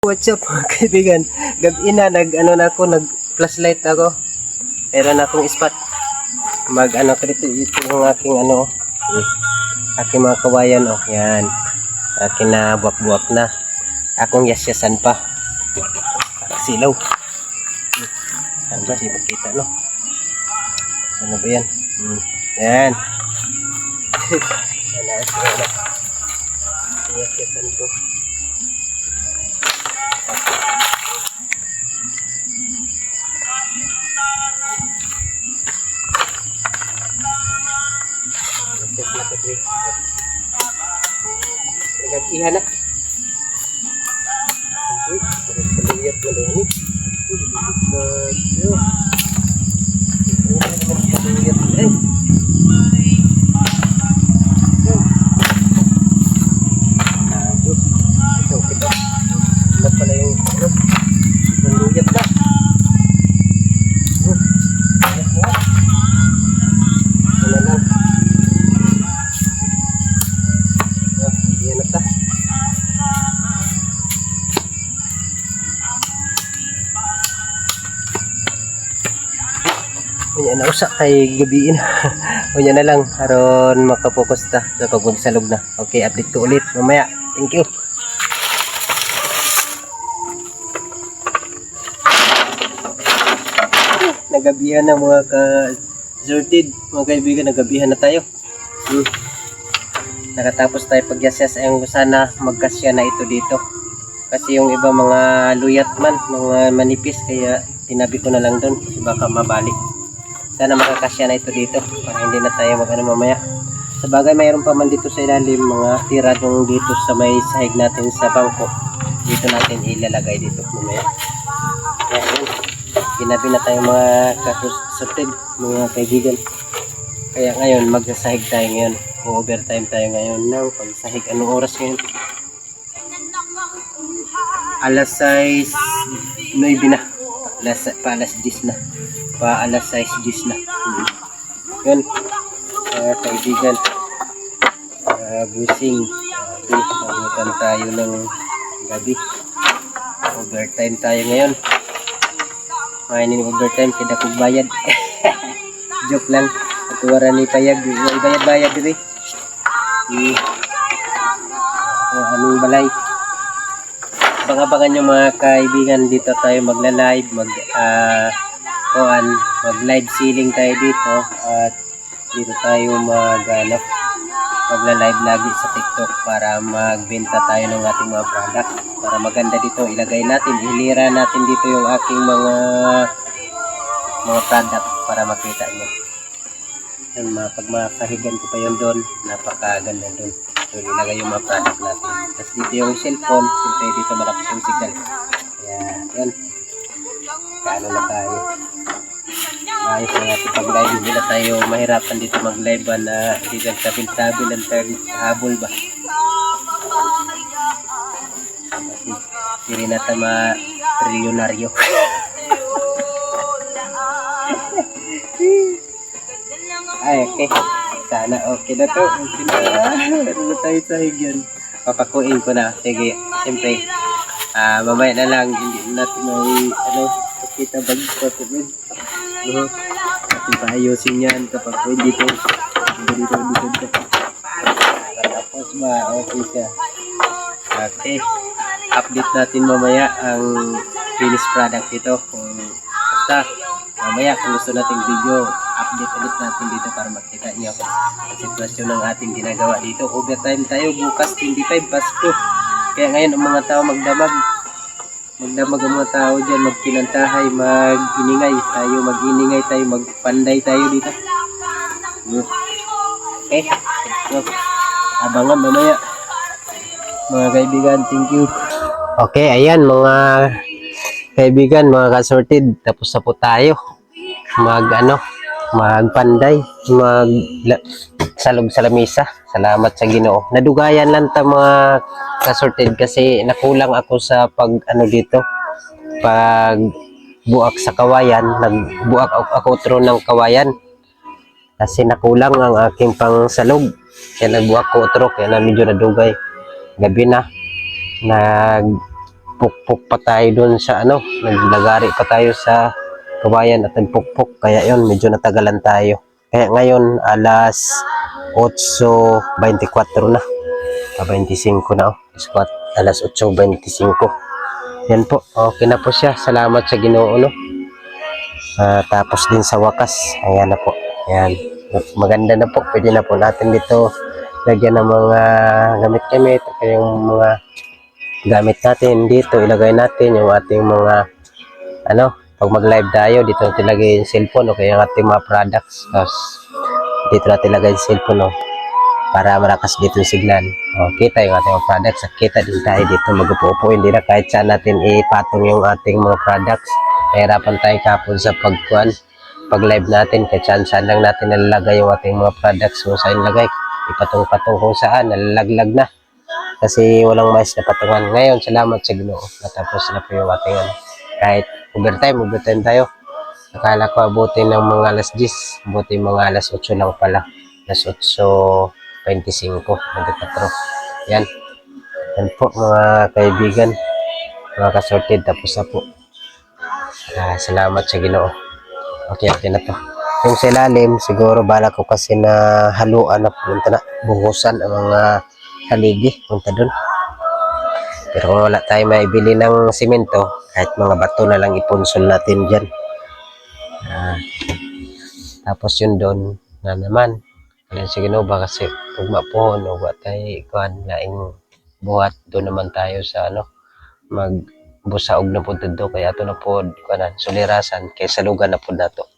What's up mga kaibigan? Gabi na na ako, nag flashlight ako. Meron akong spot. Mag dito yung aking aking mga kawayan yan. Akin na buwak-buwak na. Akong yasyasan pa. Silaw. Saan ba di makita no? Saan ba yan? Yan. Yan. Yasyasan ko. Yes, nakatri. Nagkihan na. Uy, paliyat na lang ni. Uy, paliyat na. Ito, kita. Wala pala yung paliyat na. Wala lang. Unya na usa kay gabiin. Unya na lang aron makapokus ta sa pagmagsalog na. Okay, update ko ulit mamaya. Thank you. Nagabihan na mga ka-sorted, mga kaibigan, nagabihan na tayo. Nakatapos tayo pagyasas ang sana magkasya na ito dito. Kasi yung iba mga luyat man, mga manipis, kaya tinabi ko na lang doon kasi baka mabalik. Sana makakasya na ito dito para hindi na tayo mamaya. Sa bagay mayroon pa man dito sa ilalim mga tira yung dito sa may sahig natin sa bangko. Dito natin ilalagay dito mamaya. Ayan. Ginabi na tayo mga kasusutid, mga kaibigan. Kaya ngayon magsasahig tayo ngayon. Overtime tayo ngayon ng pagsahig. Anong oras ngayon? Alas 6:09 na. Alas 10 na. Alas 6:10 na. Yun. Kaibigan. Busing. Pagutan tayo ng gabi. Overtime tayo ngayon. Mainin overtime kada kong bayad. Joke lang. Atuwara ni payag. Bayad-bayad dito. Anong balay. Abangan nyo mga kaibigan, dito tayo magla-live, mag live ceiling tayo dito at dito tayo magla-live lagi sa TikTok para magbenta tayo ng ating mga product para maganda dito. Ilagay natin, ilira natin dito yung aking mga product para makita nyo. Pag makahigan ko pa yun doon, napakaganda doon. So, ilagay yung mga product natin. Tapos dito yung cellphone, siyempre dito malakas yung signal. Kaya, yun. Kaano na tayo. Ayos na natin pag-live. Hindi na tayo mahirapan dito mag-live na hindi lang tabil-tabil ang habol ba. Kasi, hindi rin natin ma-trilyonaryo. Ay, okay. Sana okay na to. Okay na. Meron na tayo sa higyan. Papakuin ko na. Sige. Siyempre, mamaya na lang. Hindi natin may, kita bag ko. Natin paayusin yan kapag po dito. Dito. Tapos ba, okay siya. Okay. Update natin mamaya ang finished product ito. Basta, mamaya kung gusto nating video, update ulit natin dito para makita niyo ang sitwasyon ng ating ginagawa dito. Overtime tayo bukas 25 Pasko. Kaya ngayon ang mga tao magdamag ang mga tao dyan, magkinantahay, mag-iningay tayo, magpanday tayo dito. Okay, so, abangan mamaya mga kaibigan. Thank you. Okay, ayan mga kaibigan, mga kasorted, tapos na po tayo magpanday, salog sa lamisa. Salamat sa Ginoo. Nadugayan lang ta mga kasorted kasi nakulang ako sa dito, pag buak sa kawayan. Nagbuak ako tro ng kawayan kasi nakulang ang aking pang salog. Kaya nagbuak ko utro, kaya na medyo nadugay. Gabi na, nagpukpok pa tayo doon sa ano, naglagari pa tayo sa kabayan at nagpukpok. Kaya yon medyo natagalan tayo. Kaya ngayon, alas 8:24 na. 25 na, oh. Alas 8:25. Yan po. Okay na po siya. Salamat sa Ginoo, no? Tapos din sa wakas. Ayan na po. Ayan. Maganda na po. Pwede na po natin dito lagyan ng mga gamit-gamit. Yung mga gamit natin dito. Ilagay natin yung ating mga ano, pag mag-live tayo, dito natin ilagay yung cellphone o kaya yung ating mga products. Tapos dito natin ilagay yung cellphone, no? Para malakas dito yung signal. Kita yung ating mga products. Kita din tayo dito mag-upo-upo. Hindi na kahit saan natin ipatong yung ating mga products. Nahirapan tayo kapon sa pag-live natin. Kahit saan lang natin nalalagay yung ating mga products. Kung saan ilagay, ipatong-patong kung saan. Nalalaglag na. Kasi walang mais na patungan. Ngayon, salamat sa Ginoo. Natapos na po yung ating kahit overtime tayo. Akala ko abutin ng mga alas 10. Abutin mga alas 8 lang pala. Alas 8:25, 24. Yan. Yan po mga kaibigan, mga kasorted, tapos na po. Salamat sa Ginoo. Okay na to. Yung sa ilalim, siguro bala ko kasi na haluan na punta na, bungusan ang mga haligi, punta dun. Pero kung wala tayo maibili ng simento, kahit mga bato na lang iponsol natin dyan. Tapos yun doon na naman. Alam sa Ginoo ba kasi ugma po no wa tay kuan laing buhat do naman tayo sa ano magbusaog na pud do kaya ato na pod kuanan sulirasan kay sa lugar na pud nato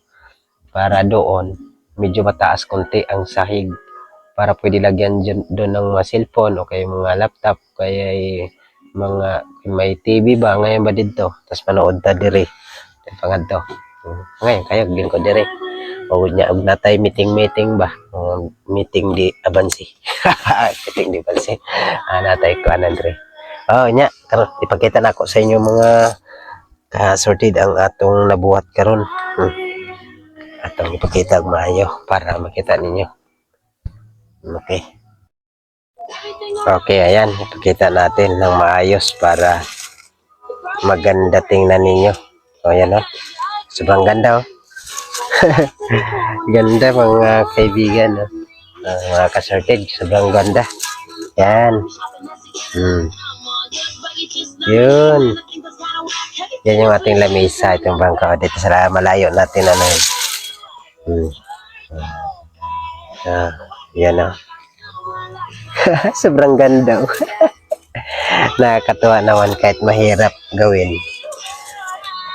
para doon medyo mataas konti ang sahig para pwede lagyan doon ng mga cellphone o kay mga laptop kaya mga may TV ba ngayon ba dito tas manood ta diri pangadto ngayon kayo din ko diri o nya og natay meeting ba meeting di abansi meeting di abansi natay ko Andre nya karon ipakita nako sa inyo mga sorted ang atong nabuhat karon atong ipakita og maayo para makita ninyo okay ayan ipakita natin ng maayos para maganda tingnan ninyo ayan sobrang ganda ganda mga kaibigan mga kasorted sobrang ganda yan yun yan yung ating lamesa itong bangka dito sa malayo natin yan sobrang ganda nakakatuwa naman kahit mahirap gawin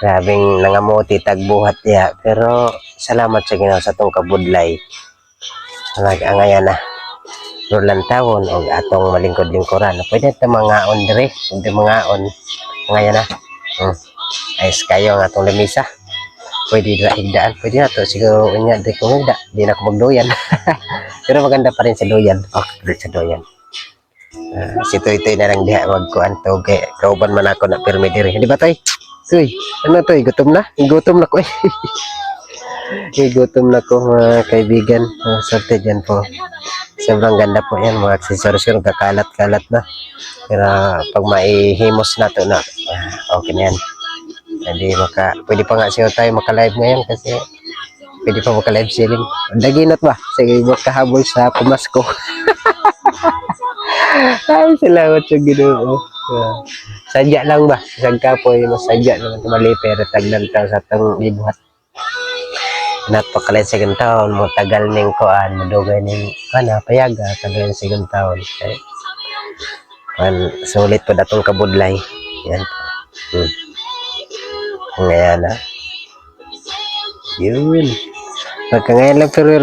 grabing nangamuti tagbuhat niya pero salamat sa Ginoo sa atong kabudlay ngayon na rulan tawon o atong malingkod-lingkuran pwede ito mga on dire pwede mga on ngayon na ayos kayo ang atong lamisa pwede na higdaan pwede na to siguro niya di ko higda di na ko magdoyan pero maganda pa rin sa doyan sa doyan si Toy na lang diha magkuan to kay kauban man ako na pirmi dire di ba Toy? Uy, ano to? Gutom na? Gutom na ko eh. Gutom na ko mga kaibigan. Sorted yan po. Sobrang ganda po yan. Mga accessories yun. Kakalat-kalat na. Pero pag maihimos na to na, okay na yan. Hindi pwede pa nga siya tayo maka-live ngayon kasi pwede pa maka-live selling. Daginot ba? Sige, makahabol sa pumasko. Ay, salamat sa Ginoo. Sadya lang ba? Sagka po yung sadya naman tumali pero taglan tayo sa itong libuhat. Napakalit second taon mo tagal ning koan madugay ning payaga tagal ning second taon. Sulit po datong kabudlay. Yan. Ngayon yun. Pagkangayon lang pero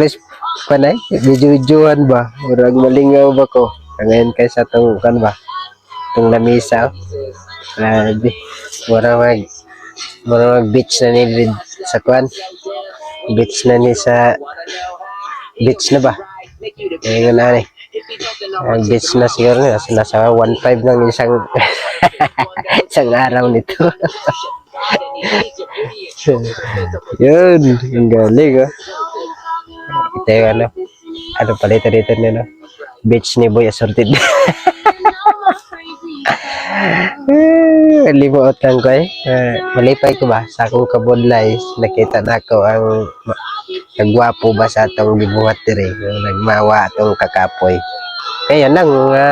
panay, video-videohan ba? Murag malingaw ba ko? Kangayon kayo sa itong ba? Itong lamisa. Grabe. Murag beach na ni sa kuan. Beach na ni sa beach na ba? Ngayon na beach na siguro nasa 1.5 ng isang isang araw nito. Yun, ang galing ito yung ano pala ito dito nila beach ni Boy Assorted. Limuot lang ko eh. Malipay ko ba? Sa akong kabudlay, nakita na ko ang kagwapo ba sa atong gibuhat dire. Yung nagmawa atong kakapoy. Kaya lang, mga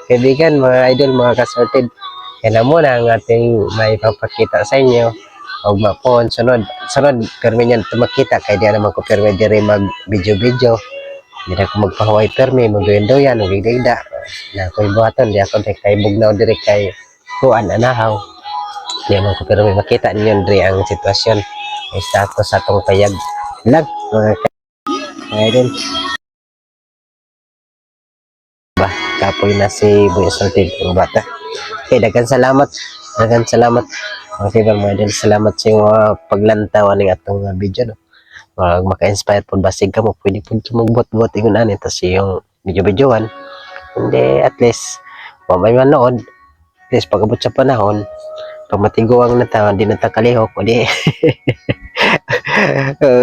kaibigan, mga idol, mga kasorted. Kaya mo na ang ating may papakita sa inyo. O mapon, sunod, permi niyan tumakita. Kaya di naman ko permi dire mag-video-video. Di na ko magpahuway permi, mag-duyan-duyan, mag-digda. Na ako ibuhaton, di ako kay bugnaw dire kay kuan anahaw. Di naman ko permi makita ninyo dire ang sitwasyon. Ay status sa atong payag. Lang, mga idol. Ba, kapoy na si Boy Assorted, ang bata. Okay, daghang salamat. Daghang salamat. Okay ba mga idol, salamat sa iyong paglantaw ng atong video. No? Maka-inspire po basig ka mo. Pwede po magbuhat-buhat ingon ani. Tapos yung video-videoan. Hindi, at least, may manood. At least, pag-abot sa panahon, pag matiguang na tao, hindi na takalihok. O di,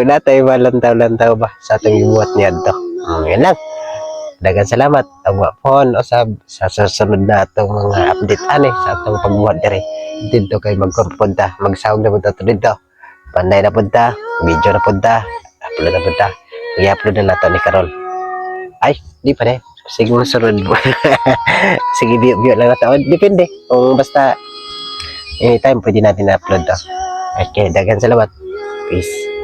natay ba lantaw-lantaw ba sa atong gibuhat niya ito. Yan lang. Daghang salamat ang phone o sa susunod na atong mga update ani sa atong pagbuhat diri dito kay magpunta magsawag na punta dito panday na punta video na punta upload na punta i-upload na nato ni Carol ay di pa de sige mo sunod sige view lang nato depende kung basta anytime pwede natin na upload to okay daghang salamat peace.